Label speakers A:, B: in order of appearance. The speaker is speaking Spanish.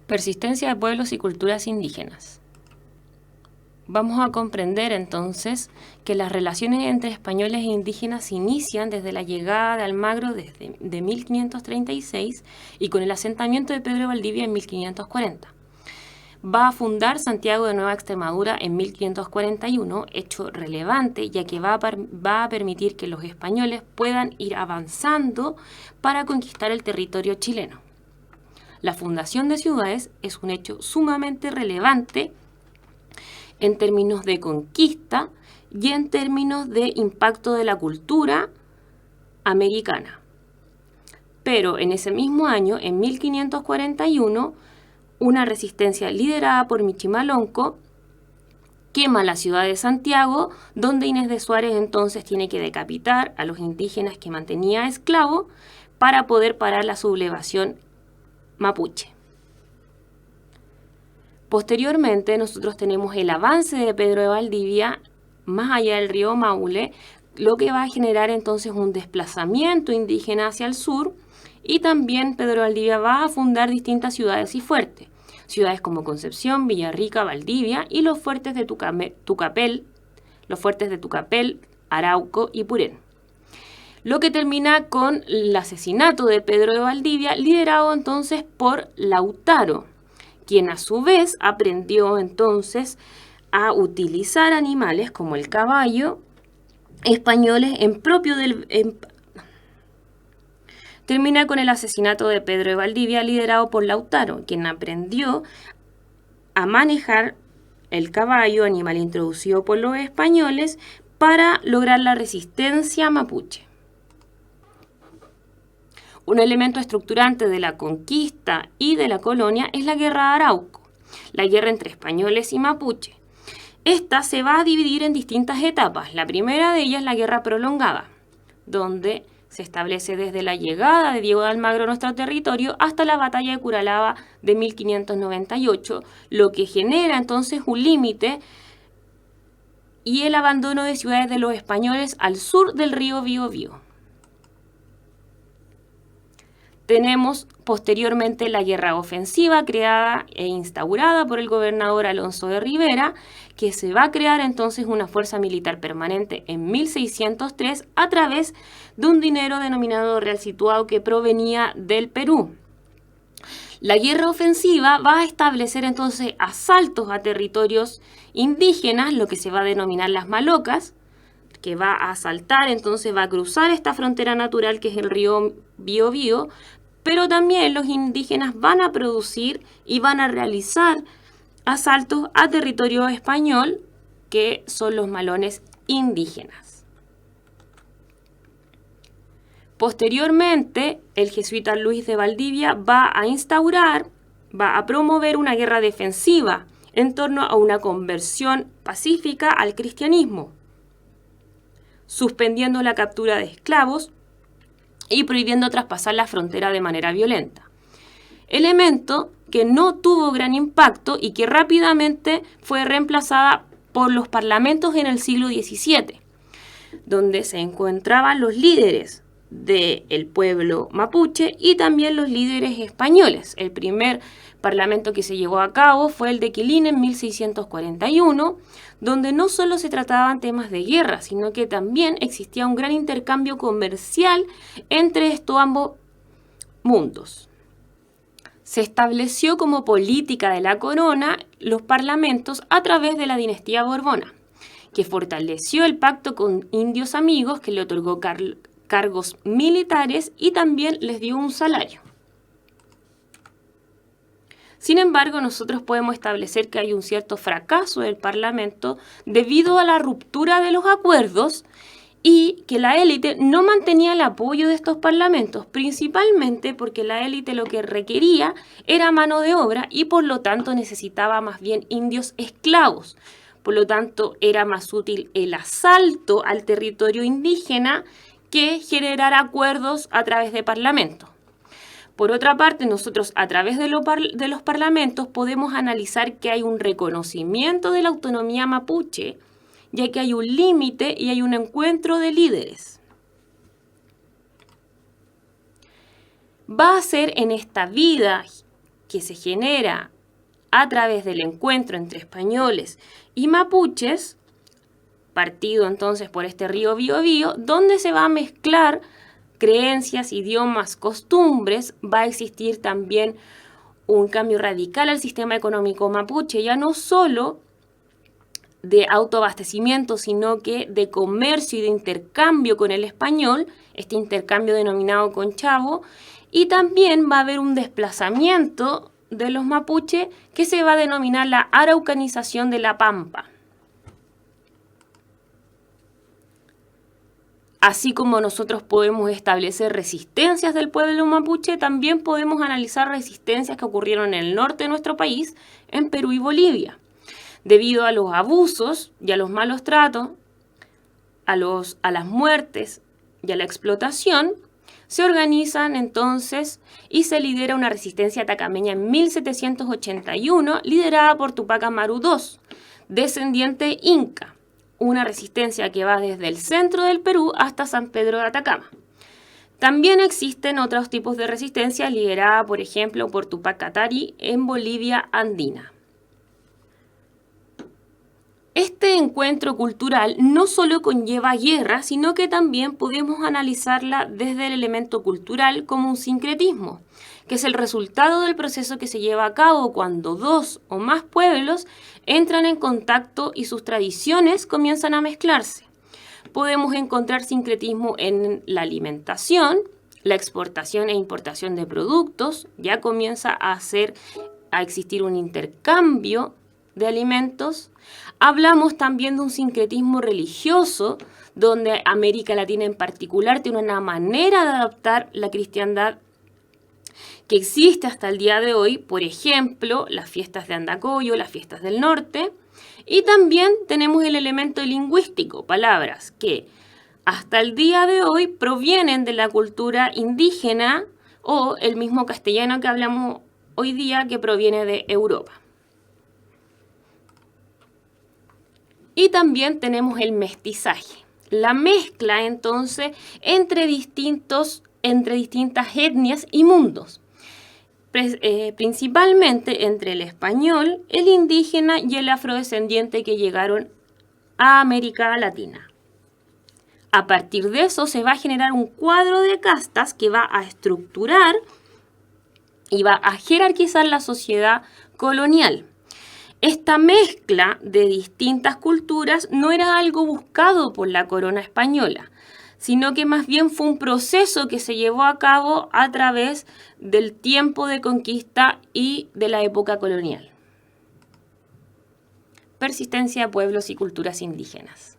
A: Persistencia de pueblos y culturas indígenas. Vamos a comprender entonces que las relaciones entre españoles e indígenas se inician desde la llegada de Almagro de 1536 y con el asentamiento de Pedro de Valdivia en 1540. Va a fundar Santiago de Nueva Extremadura en 1541, hecho relevante ya que va a permitir que los españoles puedan ir avanzando para conquistar el territorio chileno. La fundación de ciudades es un hecho sumamente relevante en términos de conquista y en términos de impacto de la cultura americana. Pero en ese mismo año, en 1541, una resistencia liderada por Michimalonco quema la ciudad de Santiago, donde Inés de Suárez entonces tiene que decapitar a los indígenas que mantenía esclavos para poder parar la sublevación mapuche. Posteriormente nosotros tenemos el avance de Pedro de Valdivia más allá del río Maule, lo que va a generar entonces un desplazamiento indígena hacia el sur, y también Pedro de Valdivia va a fundar distintas ciudades y fuertes, ciudades como Concepción, Villarrica, Valdivia y los fuertes de Tucapel, Arauco y Purén. Lo que termina con el asesinato de Pedro de Valdivia, liderado entonces por Lautaro, quien a su vez aprendió entonces a utilizar animales como el caballo españoles termina con el asesinato de Pedro de Valdivia, liderado por Lautaro, quien aprendió a manejar el caballo, animal introducido por los españoles, para lograr la resistencia mapuche. Un elemento estructurante de la conquista y de la colonia es la Guerra de Arauco, la guerra entre españoles y mapuche. Esta se va a dividir en distintas etapas. La primera de ellas es la Guerra Prolongada, donde se establece desde la llegada de Diego de Almagro a nuestro territorio hasta la batalla de Curalaba de 1598, lo que genera entonces un límite y el abandono de ciudades de los españoles al sur del río Biobío. Tenemos posteriormente la guerra ofensiva creada e instaurada por el gobernador Alonso de Rivera, que se va a crear entonces una fuerza militar permanente en 1603 a través de un dinero denominado real situado que provenía del Perú. La guerra ofensiva va a establecer entonces asaltos a territorios indígenas, lo que se va a denominar las malocas, que va a asaltar, entonces va a cruzar esta frontera natural que es el río Biobío, pero también los indígenas van a producir y van a realizar asaltos a territorio español, que son los malones indígenas. Posteriormente, el jesuita Luis de Valdivia va a promover una guerra defensiva en torno a una conversión pacífica al cristianismo, suspendiendo la captura de esclavos y prohibiendo traspasar la frontera de manera violenta. Elemento que no tuvo gran impacto y que rápidamente fue reemplazada por los parlamentos en el siglo XVII, donde se encontraban los líderes del pueblo mapuche y también los líderes españoles. El primer parlamento que se llevó a cabo fue el de Quilín en 1641, donde no solo se trataban temas de guerra, sino que también existía un gran intercambio comercial entre estos ambos mundos. Se estableció como política de la corona los parlamentos a través de la dinastía Borbona, que fortaleció el pacto con indios amigos, que le otorgó cargos militares y también les dio un salario. Sin embargo, nosotros podemos establecer que hay un cierto fracaso del Parlamento debido a la ruptura de los acuerdos y que la élite no mantenía el apoyo de estos parlamentos, principalmente porque la élite lo que requería era mano de obra y por lo tanto necesitaba más bien indios esclavos. Por lo tanto, era más útil el asalto al territorio indígena que generar acuerdos a través de parlamentos. Por otra parte, nosotros a través de los parlamentos podemos analizar que hay un reconocimiento de la autonomía mapuche, ya que hay un límite y hay un encuentro de líderes. Va a ser en esta vida que se genera a través del encuentro entre españoles y mapuches, partido entonces por este río Biobío, donde se va a mezclar creencias, idiomas, costumbres, va a existir también un cambio radical al sistema económico mapuche, ya no solo de autoabastecimiento, sino que de comercio y de intercambio con el español, este intercambio denominado conchavo, y también va a haber un desplazamiento de los mapuche que se va a denominar la araucanización de la Pampa. Así como nosotros podemos establecer resistencias del pueblo mapuche, también podemos analizar resistencias que ocurrieron en el norte de nuestro país, en Perú y Bolivia. Debido a los abusos y a los malos tratos, a las muertes y a la explotación, se organizan entonces y se lidera una resistencia atacameña en 1781, liderada por Tupac Amaru II, descendiente inca. Una resistencia que va desde el centro del Perú hasta San Pedro de Atacama. También existen otros tipos de resistencia liderada, por ejemplo, por Tupac Katari en Bolivia andina. Este encuentro cultural no solo conlleva guerra, sino que también podemos analizarla desde el elemento cultural como un sincretismo, que es el resultado del proceso que se lleva a cabo cuando dos o más pueblos entran en contacto y sus tradiciones comienzan a mezclarse. Podemos encontrar sincretismo en la alimentación, la exportación e importación de productos, ya comienza a existir un intercambio de alimentos. Hablamos también de un sincretismo religioso, donde América Latina en particular tiene una manera de adaptar la cristiandad que existe hasta el día de hoy, por ejemplo, las fiestas de Andacollo, las fiestas del norte, y también tenemos el elemento lingüístico, palabras que hasta el día de hoy provienen de la cultura indígena o el mismo castellano que hablamos hoy día que proviene de Europa. Y también tenemos el mestizaje, la mezcla entonces entre distintas etnias y mundos, principalmente entre el español, el indígena y el afrodescendiente que llegaron a América Latina. A partir de eso se va a generar un cuadro de castas que va a estructurar y va a jerarquizar la sociedad colonial. Esta mezcla de distintas culturas no era algo buscado por la corona española, sino que más bien fue un proceso que se llevó a cabo a través del tiempo de conquista y de la época colonial. Persistencia de pueblos y culturas indígenas.